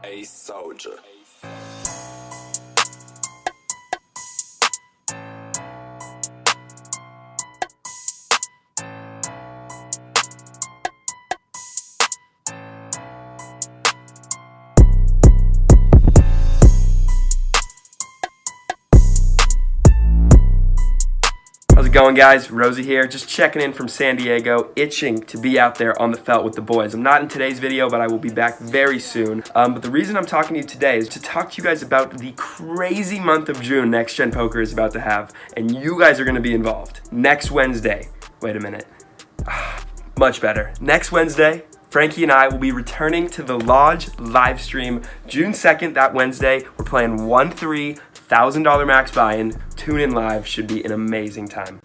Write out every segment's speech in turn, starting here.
A soldier. How's it going, guys? Rosie here, just checking in from San Diego, itching to be out there on the felt with the boys. I'm not in today's video, but I will be back very soon. But the reason I'm talking to you today is to talk to you guys about the crazy month of June Next Gen Poker is about to have, and you guys are going to be involved. Next Wednesday, wait a minute, much better. Next Wednesday, Frankie and I will be returning to the Lodge live stream June 2nd, that Wednesday. We're playing 1-3, $1,000 max buy-in. Tune in live, should be an amazing time.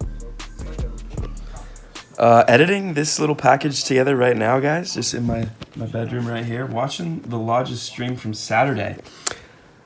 Editing this little package together right now, guys, just in my bedroom right here, watching the Lodge's stream from Saturday.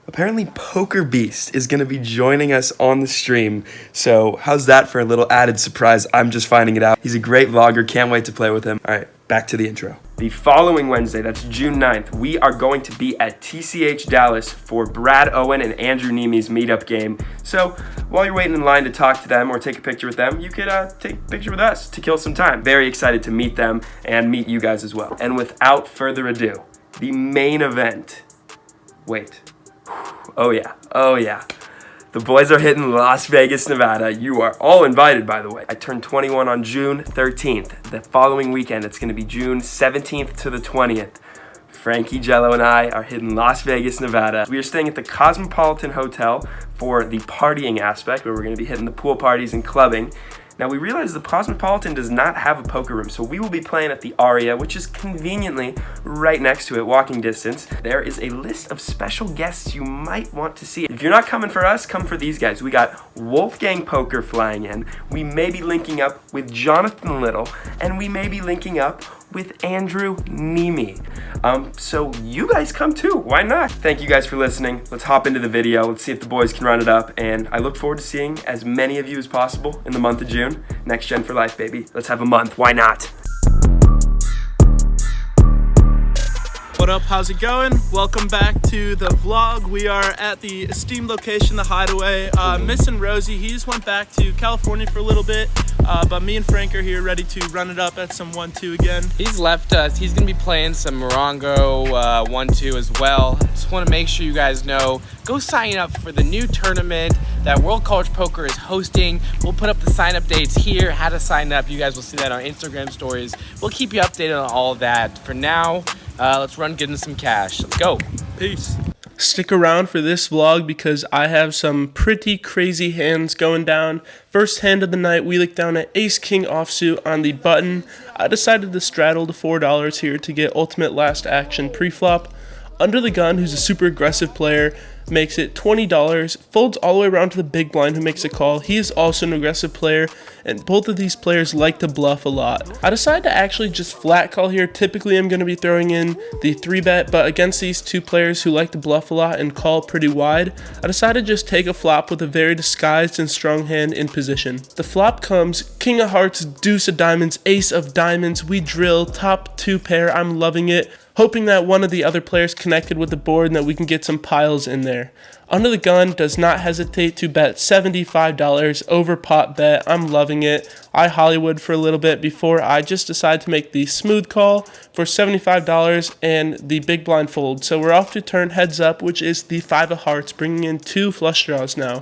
Apparently Poker Beast is going to be joining us on the stream, so how's that for a little added surprise? I'm just finding it out. He's a great vlogger, can't wait to play with him. All right, back to the intro. The following Wednesday, that's June 9th, we are going to be at TCH Dallas for Brad Owen and Andrew Neme's meetup game. So while you're waiting in line to talk to them or take a picture with them, you could take a picture with us to kill some time. Very excited to meet them and meet you guys as well. And without further ado, the main event. Wait. Oh yeah. The boys are hitting Las Vegas, Nevada. You are all invited, by the way. I turned 21 on June 13th. The following weekend, it's gonna be June 17th to the 20th. Frankie, Jello, and I are hitting Las Vegas, Nevada. We are staying at the Cosmopolitan Hotel for the partying aspect, where we're gonna be hitting the pool parties and clubbing. Now, we realize the Cosmopolitan does not have a poker room, so we will be playing at the Aria, which is conveniently right next to it, walking distance. There is a list of special guests you might want to see. If you're not coming for us, come for these guys. We got Wolfgang Poker flying in. We may be linking up with Jonathan Little, and we may be linking up with Andrew Neme. So you guys come too, why not? Thank you guys for listening. Let's hop into the video. Let's see if the boys can run it up. And I look forward to seeing as many of you as possible in the month of June. Next Gen for life, baby. Let's have a month, why not? What up, how's it going? Welcome back to the vlog. We are at the esteemed location, the Hideaway. Missing Rosie, he just went back to California for a little bit, but me and Frank are here ready to run it up at some 1-2 again. He's left us. He's gonna be playing some Morongo 1-2 as well. Just wanna make sure you guys know, go sign up for the new tournament that World College Poker is hosting. We'll put up the sign up dates here, how to sign up. You guys will see that on Instagram stories. We'll keep you updated on all of that. For now, let's run getting some cash. Let's go. Peace. Stick around for this vlog because I have some pretty crazy hands going down. First hand of the night, we looked down at Ace King offsuit on the button. I decided to straddle the $4 here to get ultimate last action pre-flop. Under the Gun, who's a super aggressive player, makes it $20, folds all the way around to the big blind who makes a call. He is also an aggressive player, and both of these players like to bluff a lot. I decided to actually just flat call here. Typically I'm going to be throwing in the 3-bet, but against these two players who like to bluff a lot and call pretty wide, I decided to just take a flop with a very disguised and strong hand in position. The flop comes King of Hearts, Deuce of Diamonds, Ace of Diamonds. We drill, top 2 pair. I'm loving it, hoping that one of the other players connected with the board and that we can get some piles in there. Under the Gun does not hesitate to bet $75 over pot bet. I'm loving it. I Hollywood for a little bit before I just decide to make the smooth call for $75 and the big blind fold. So we're off to turn heads up, which is the 5 of hearts, bringing in 2 flush draws now.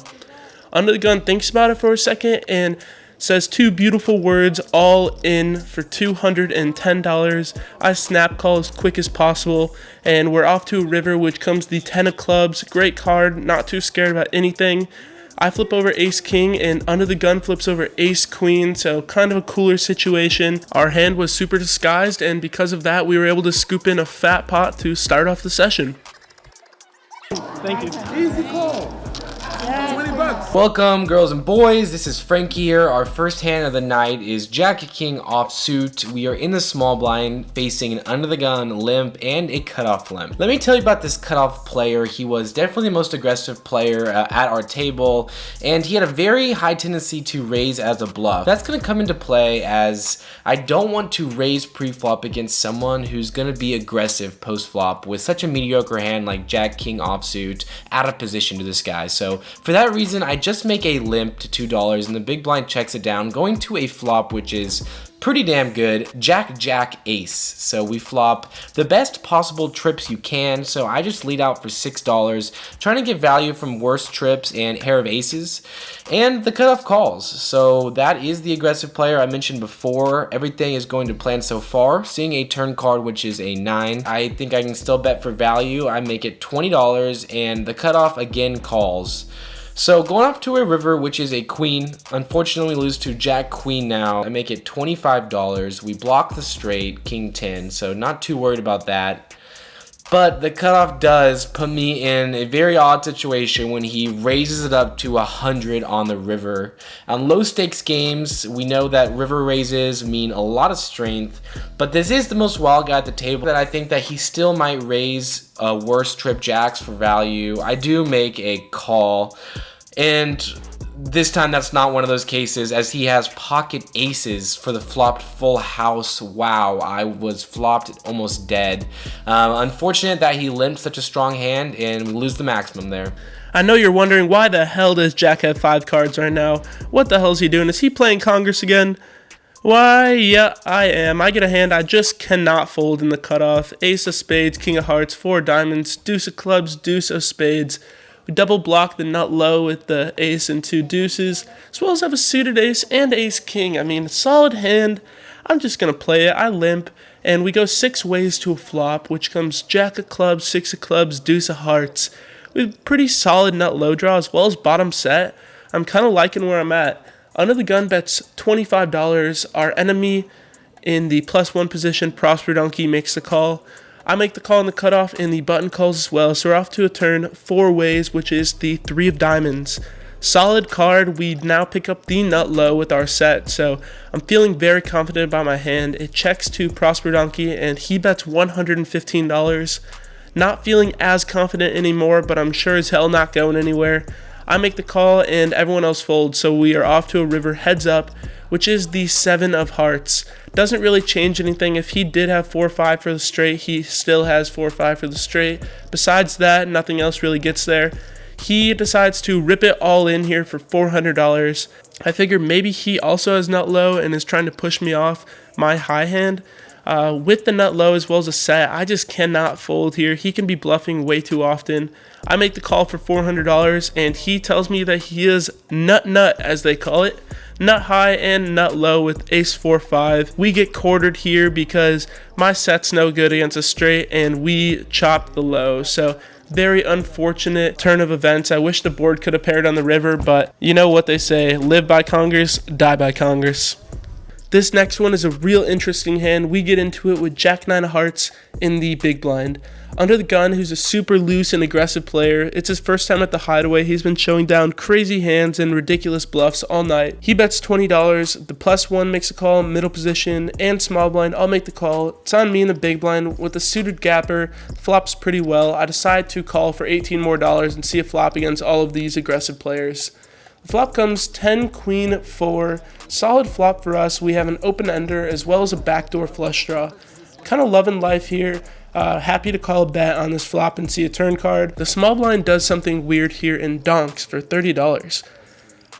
Under the Gun thinks about it for a second and says 2 beautiful words, all in for $210. I snap call as quick as possible, and we're off to a river, which comes the 10 of clubs. Great card, not too scared about anything. I flip over Ace King, and Under the Gun flips over Ace Queen, so kind of a cooler situation. Our hand was super disguised, and because of that, we were able to scoop in a fat pot to start off the session. Thank you. Easy call. Yeah. $20. showdowns. Welcome, girls and boys. This is Frank here. Our first hand of the night is Jack King offsuit. We are in the small blind facing an under the gun limp and a cutoff limp. Let me tell you about this cutoff player. He was definitely the most aggressive player at our table, and he had a very high tendency to raise as a bluff. That's going to come into play as I don't want to raise pre-flop against someone who's going to be aggressive post-flop with such a mediocre hand like Jack King offsuit out of position to this guy. So for that reason, I just make a limp to $2 and the big blind checks it down, going to a flop which is pretty damn good, Jack Ace. So we flop the best possible trips you can, so I just lead out for $6, trying to get value from worse trips and pair of aces, and the cutoff calls. So that is the aggressive player I mentioned before. Everything is going to plan so far. Seeing a turn card which is a 9, I think I can still bet for value. I make it $20 and the cutoff again calls. So going off to a river, which is a queen. Unfortunately, we lose to Jack Queen now. I make it $25. We block the straight, King 10, so not too worried about that. But the cutoff does put me in a very odd situation when he raises it up to 100 on the river. On low stakes games, we know that river raises mean a lot of strength, but this is the most wild guy at the table that I think that he still might raise worse trip jacks for value. I do make a call, and this time that's not one of those cases, as he has pocket aces for the flopped full house. Wow, I was flopped almost dead. Unfortunate that he limped such a strong hand and we lose the maximum there. I know you're wondering, why the hell does Jack have 5 cards right now? What the hell is he doing? Is he playing Congress again? Why, yeah, I am. I get a hand I just cannot fold in the cutoff. Ace of spades, king of hearts, 4 diamonds, deuce of clubs, deuce of spades. We double block the nut low with the ace and 2 deuces, as well as have a suited ace and ace king. I mean, solid hand. I'm just going to play it. I limp, and we go 6 ways to a flop, which comes jack of clubs, 6 of clubs, deuce of hearts. We have pretty solid nut low draw as well as bottom set. I'm kind of liking where I'm at. Under the gun bets $25. Our enemy in the +1 position, Prosper Donkey, makes the call. I make the call on the cutoff, and the button calls as well. So we're off to a turn 4 ways, which is the 3 of diamonds. Solid card. We now pick up the nut low with our set, so I'm feeling very confident about my hand. It checks to Prosper Donkey, and he bets $115. Not feeling as confident anymore, but I'm sure as hell not going anywhere. I make the call, and everyone else folds, so we are off to a river heads up, which is the 7 of hearts. Doesn't really change anything. If he did have 4-5 for the straight, he still has 4-5 for the straight. Besides that, nothing else really gets there. He decides to rip it all in here for $400. I figure maybe he also has nut low and is trying to push me off my high hand. With the nut low as well as a set, I just cannot fold here. He can be bluffing way too often. I make the call for $400, and he tells me that he is nut as they call it. Nut high and nut low with ace 4-5. We get quartered here because my set's no good against a straight, and we chop the low. So very unfortunate turn of events. I wish the board could have paired on the river, but you know what they say, live by Congress, die by Congress. This next one is a real interesting hand. We get into it with Jack 9 of hearts in the big blind. Under the gun, who's a super loose and aggressive player. It's his first time at the Hideaway. He's been showing down crazy hands and ridiculous bluffs all night. He bets $20. The +1 makes a call, middle position, and small blind. I'll make the call. It's on me in the big blind with a suited gapper. Flops pretty well. I decide to call for $18 more and see a flop against all of these aggressive players. The flop comes 10, queen, 4. Solid flop for us. We have an open ender as well as a backdoor flush draw. Kind of loving life here. Happy to call a bet on this flop and see a turn card. The small blind does something weird here and donks for $30.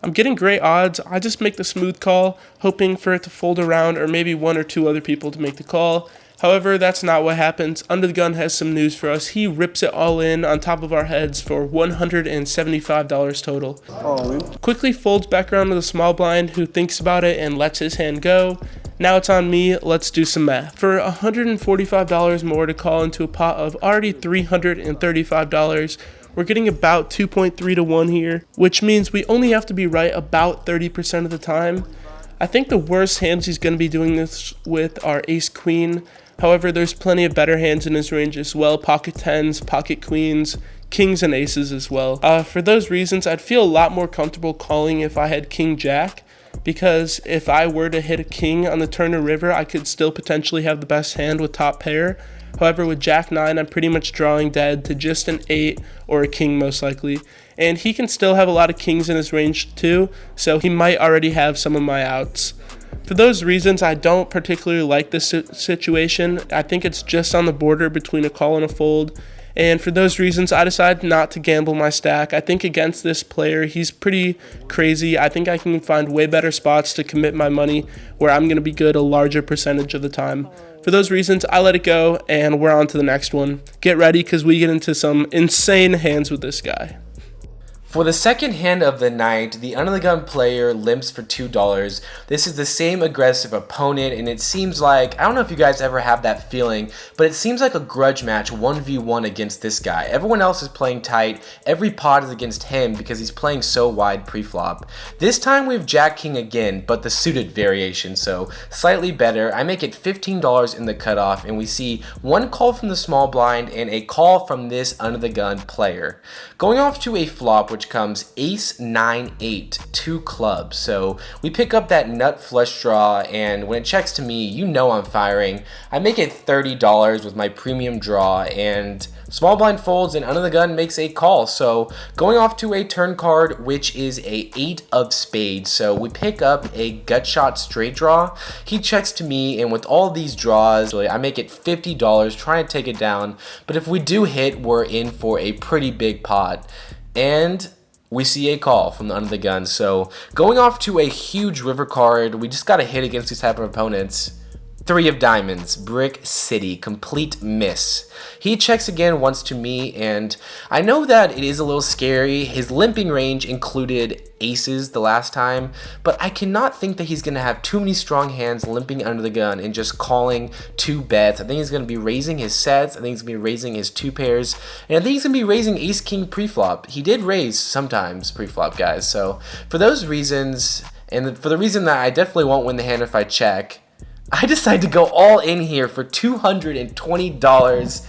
I'm getting great odds. I just make the smooth call, hoping for it to fold around or maybe 1 or 2 other people to make the call. However, that's not what happens. Under the gun has some news for us. He rips it all in on top of our heads for $175 total. Quickly folds back around to the small blind, who thinks about it and lets his hand go. Now it's on me. Let's do some math. For $145 more to call into a pot of already $335, we're getting about 2.3 to 1 here, which means we only have to be right about 30% of the time. I think the worst hands he's going to be doing this with are ace queen. However, there's plenty of better hands in his range as well. Pocket 10s, pocket queens, kings and aces as well. For those reasons, I'd feel a lot more comfortable calling if I had king jack, because if I were to hit a king on the turn or river, I could still potentially have the best hand with top pair. However, with jack 9, I'm pretty much drawing dead to just an 8 or a king most likely. And he can still have a lot of kings in his range too, so he might already have some of my outs. For those reasons, I don't particularly like this situation. I think it's just on the border between a call and a fold. And for those reasons, I decided not to gamble my stack. I think against this player, he's pretty crazy. I think I can find way better spots to commit my money where I'm going to be good a larger percentage of the time. For those reasons, I let it go, and we're on to the next one. Get ready, because we get into some insane hands with this guy. For the second hand of the night, the under the gun player limps for $2. This is the same aggressive opponent, and it seems like, I don't know if you guys ever have that feeling, but it seems like a grudge match 1v1 against this guy. Everyone else is playing tight, every pot is against him because he's playing so wide pre-flop. This time we have Jack King again, but the suited variation, so slightly better. I make it $15 in the cutoff, and we see one call from the small blind and a call from this under the gun player. Going off to a flop, which comes ace 9 8 2 clubs, so we pick up that nut flush draw, and when it checks to me, you know I'm firing. I make it $30 with my premium draw, and small blind folds and under the gun makes a call. So going off to a turn card, which is a 8 of spades, so we pick up a gut shot straight draw. He checks to me, and with all these draws, I make it $50 trying to take it down, but if we do hit, we're in for a pretty big pot. And we see a call from the under the gun. So going off to a huge river card, we just got to hit against these type of opponents. 3 of diamonds, Brick City, complete miss. He checks again once to me, and I know that it is a little scary. His limping range included aces the last time, but I cannot think that he's going to have too many strong hands limping under the gun and just calling 2 bets. I think he's going to be raising his sets. I think he's going to be raising his 2 pairs, and I think he's going to be raising ace-king pre-flop. He did raise sometimes pre-flop, guys. So for those reasons, and for the reason that I definitely won't win the hand if I check, I decided to go all in here for $220.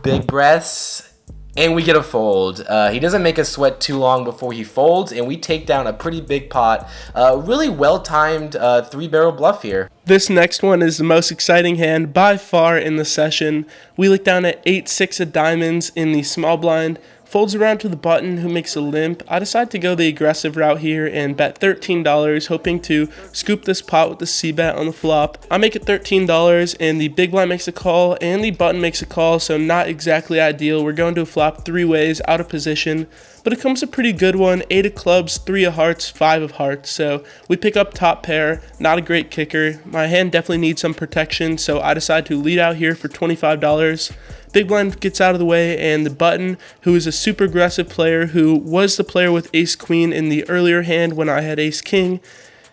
Big breaths, and we get a fold. He doesn't make us sweat too long before he folds, and we take down a pretty big pot. Really well-timed 3-barrel bluff here. This next one is the most exciting hand by far in the session. We look down at 8-6 of diamonds in the small blind. Folds around to the button, who makes a limp. I decide to go the aggressive route here and bet $13, hoping to scoop this pot with the C-bet on the flop. I make it $13, and the big blind makes a call, and the button makes a call, so not exactly ideal. We're going to a flop 3 ways, out of position, but it comes a pretty good one. 8 of clubs, 3 of hearts, 5 of hearts, so we pick up top pair. Not a great kicker. My hand definitely needs some protection, so I decide to lead out here for $25. Big blind gets out of the way, and the button, who is a super aggressive player, who was the player with ace-queen in the earlier hand when I had ace-king,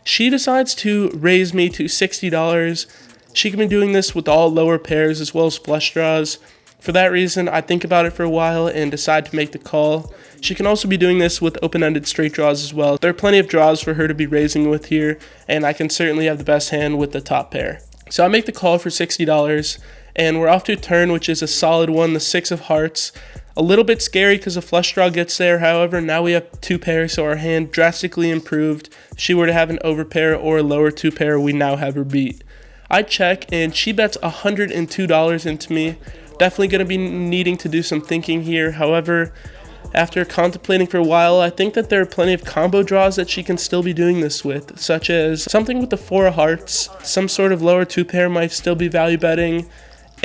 she decides to raise me to $60. She can be doing this with all lower pairs as well as flush draws. For that reason, I think about it for a while and decide to make the call. She can also be doing this with open-ended straight draws as well. There are plenty of draws for her to be raising with here, and I can certainly have the best hand with the top pair. So I make the call for $60. And we're off to a turn, which is a solid one, the 6 of hearts. A little bit scary because a flush draw gets there. However, now we have 2 pairs, so our hand drastically improved. If she were to have an overpair or a lower 2 pair, we now have her beat. I check, and she bets $102 into me. Definitely going to be needing to do some thinking here. However, after contemplating for a while, I think that there are plenty of combo draws that she can still be doing this with, such as something with the 4 of hearts. Some sort of lower 2 pair might still be value betting,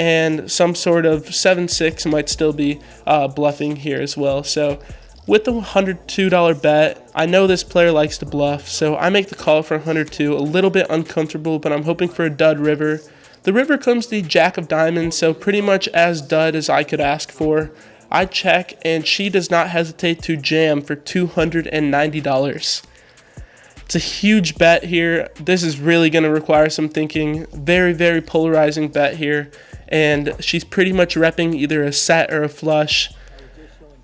and some sort of 7-6 might still be bluffing here as well. So with the $102 bet, I know this player likes to bluff, so I make the call for $102. A little bit uncomfortable, but I'm hoping for a dud river. The river comes the jack of diamonds, so pretty much as dud as I could ask for. I check, and she does not hesitate to jam for $290. It's a huge bet here. This is really going to require some thinking. Very, very polarizing bet here. And she's pretty much repping either a set or a flush.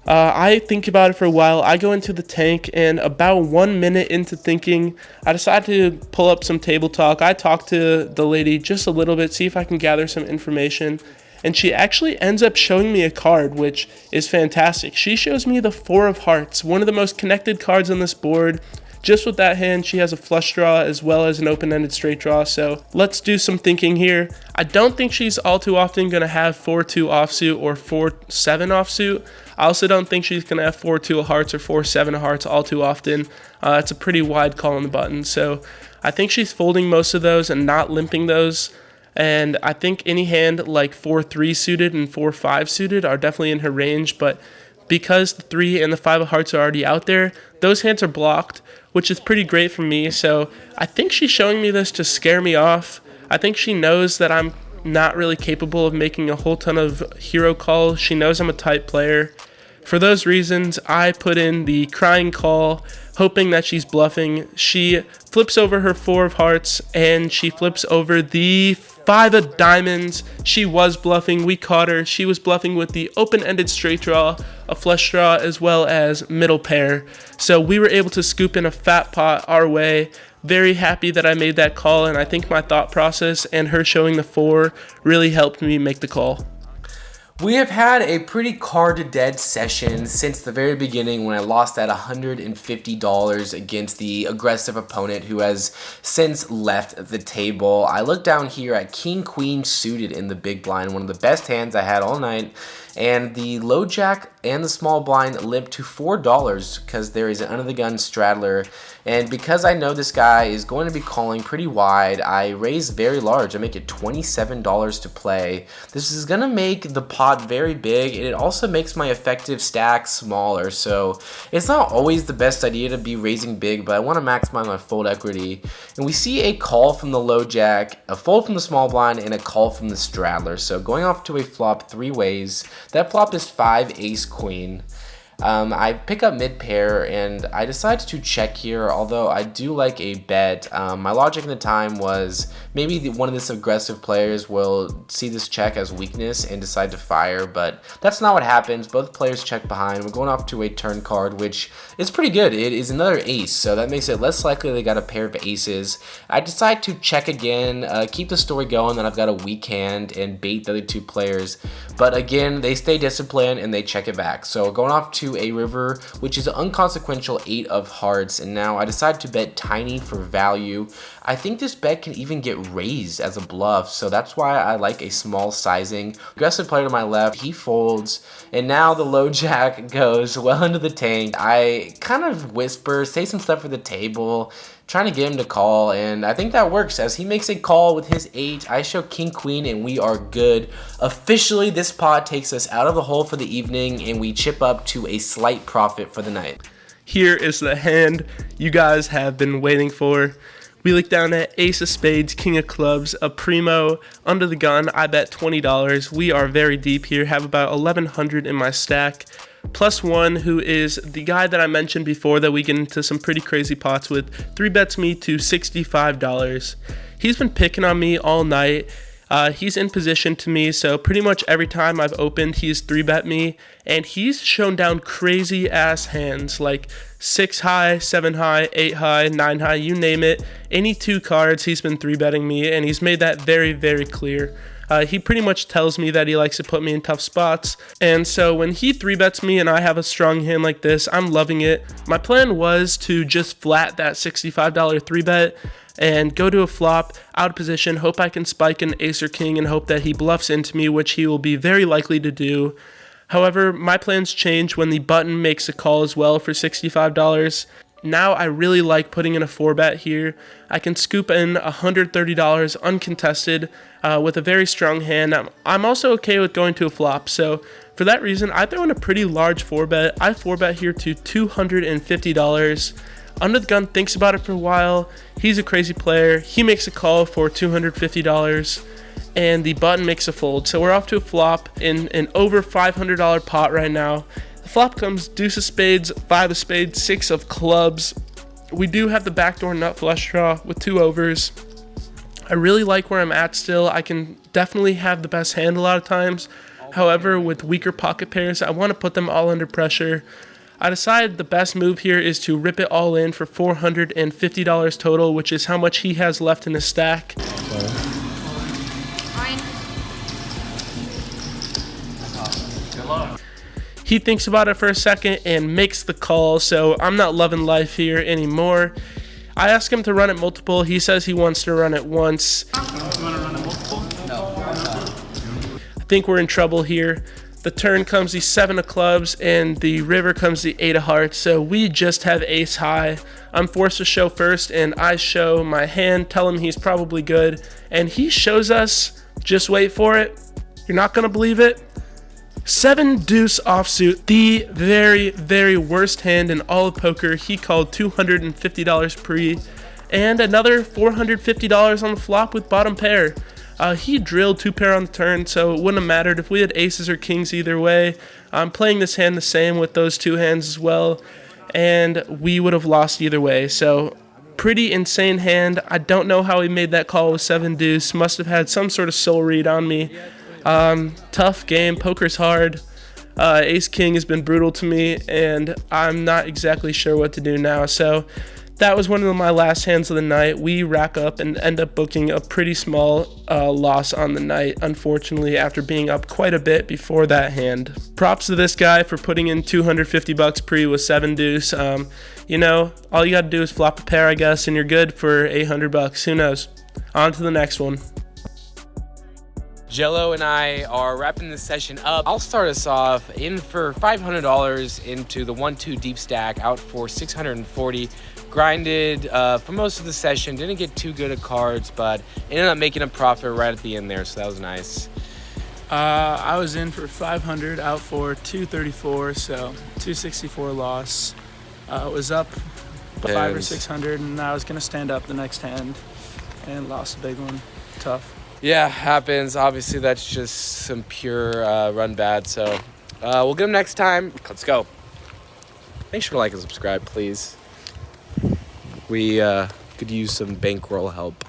I think about it for a while. I go into the tank, and about 1 minute into thinking, I decide to pull up some table talk. I talk to the lady just a little bit, see if I can gather some information. and she actually ends up showing me a card, which is fantastic. She shows me the 4 of hearts, one of the most connected cards on this board. Just with that hand, she has a flush draw as well as an open-ended straight draw, so let's do some thinking here. I don't think she's all too often going to have 4-2 offsuit or 4-7 offsuit. I also don't think she's going to have 4-2 of hearts or 4-7 of hearts all too often. It's a pretty wide call on the button, so I think she's folding most of those and not limping those. And I think any hand like 4-3 suited and 4-5 suited are definitely in her range, but because the 3 and the 5 of hearts are already out there, those hands are blocked, which is pretty great for me. So I think she's showing me this to scare me off. I think she knows that I'm not really capable of making a whole ton of hero calls. She knows I'm a tight player. For those reasons, I put in the crying call, hoping that she's bluffing. She flips over her 4 of hearts, and she flips over the 5 of diamonds. She was bluffing. We caught her. She was bluffing with the open-ended straight draw, a flush draw, as well as middle pair. So we were able to scoop in a fat pot our way. Very happy that I made that call, and I think my thought process and her showing the 4 really helped me make the call. We have had a pretty card-to-dead session since the very beginning when I lost that $150 against the aggressive opponent who has since left the table. I look down here at King-Queen suited in the big blind, one of the best hands I had all night, and the low jack and the small blind limp to $4 because there is an under-the-gun straddler. And because I know this guy is going to be calling pretty wide, I raise very large. I make it $27 to play. This is going to make the pot very big, and it also makes my effective stack smaller. So it's not always the best idea to be raising big, but I want to maximize my fold equity. And we see a call from the low jack, a fold from the small blind, and a call from the straddler. So going off to a flop 3 ways. That flop is 5 ace queen. I pick up mid pair and I decide to check here, although I do like a bet. My logic in the time was maybe one of this aggressive players will see this check as weakness and decide to fire, but that's not what happens. Both players check behind. We're going off to a turn card, which is pretty good. It is another ace, so that makes it less likely they got a pair of aces. I decide to check again, keep the story going that I've got a weak hand and bait the other 2 players, but again, they stay disciplined and they check it back. So going off to a river, which is an unconsequential 8 of hearts, and now I decide to bet tiny for value. I think this bet can even get raised as a bluff, so that's why I like a small sizing. Aggressive player to my left, he folds, and now the low jack goes well into the tank. I kind of whisper, say some stuff for the table, trying to get him to call, and I think that works as he makes a call with his 8. I show king queen and we are good. Officially, this pot takes us out of the hole for the evening and we chip up to a slight profit for the night. Here is the hand you guys have been waiting for. We look down at ace of spades, king of clubs, a primo, under the gun. I bet $20. We are very deep here, have about 1,100 in my stack. +1, who is the guy that I mentioned before that we get into some pretty crazy pots with, 3-bets me to $65. He's been picking on me all night. He's in position to me, so pretty much every time I've opened, he's 3-bet me, and he's shown down crazy ass hands like 6 high, 7 high, 8 high, 9 high, you name it. Any 2 cards, he's been 3-betting me, and he's made that very, very clear. He pretty much tells me that he likes to put me in tough spots, and so when he 3-bets me and I have a strong hand like this, I'm loving it. My plan was to just flat that $65 3-bet and go to a flop, out of position, hope I can spike an ace or king and hope that he bluffs into me, which he will be very likely to do. However, my plans change when the button makes a call as well for $65. Now I really like putting in a 4-bet here. I can scoop in $130 uncontested with a very strong hand. I'm also okay with going to a flop, so for that reason, I throw in a pretty large 4-bet. I 4-bet here to $250. Under the gun thinks about it for a while. He's a crazy player. He makes a call for $250, and the button makes a fold. So we're off to a flop in an over $500 pot right now. The flop comes deuce of spades, 5 of spades, 6 of clubs. We do have the backdoor nut flush draw with 2 overs. I really like where I'm at still. I can definitely have the best hand a lot of times. However, with weaker pocket pairs, I want to put them all under pressure. I decided the best move here is to rip it all in for $450 total, which is how much he has left in his stack. He thinks about it for a second and makes the call, so I'm not loving life here anymore. I ask him to run it multiple. He says he wants to run it once. You want to run it multiple? No. I think we're in trouble here. The turn comes the 7 of clubs and the river comes the 8 of hearts, so we just have ace high. I'm forced to show first, and I show my hand, tell him he's probably good, and he shows us, just wait for it, you're not gonna believe it, 7 deuce offsuit, the very, very worst hand in all of poker. He called $250 pre, and another $450 on the flop with bottom pair. He drilled 2 pair on the turn, so it wouldn't have mattered if we had aces or kings either way. I'm playing this hand the same with those 2 hands as well, and we would have lost either way. So pretty insane hand. I don't know how he made that call with 7 deuce. Must have had some sort of soul read on me. Tough game. Poker's hard. Ace king has been brutal to me, and I'm not exactly sure what to do now. So that was one of my last hands of the night. We rack up and end up booking a pretty small loss on the night, unfortunately, after being up quite a bit before that hand. Props to this guy for putting in $250 pre with 7 deuce. You know, all you got to do is flop a pair, I guess, and you're good for $800. Who knows? On to the next one. Jello and I are wrapping this session up. I'll start us off in for $500 into the 1-2 deep stack, out for $640. Grinded for most of the session, didn't get too good at cards, but ended up making a profit right at the end there, so that was nice. I was in for 500, out for 234, so 264 loss. Was up 500 or 600, and I was gonna stand up the next hand, and lost a big one. Tough. Yeah, happens. Obviously, that's just some pure run bad, so we'll get them next time. Let's go. Make sure to like and subscribe, please. We could use some bankroll help.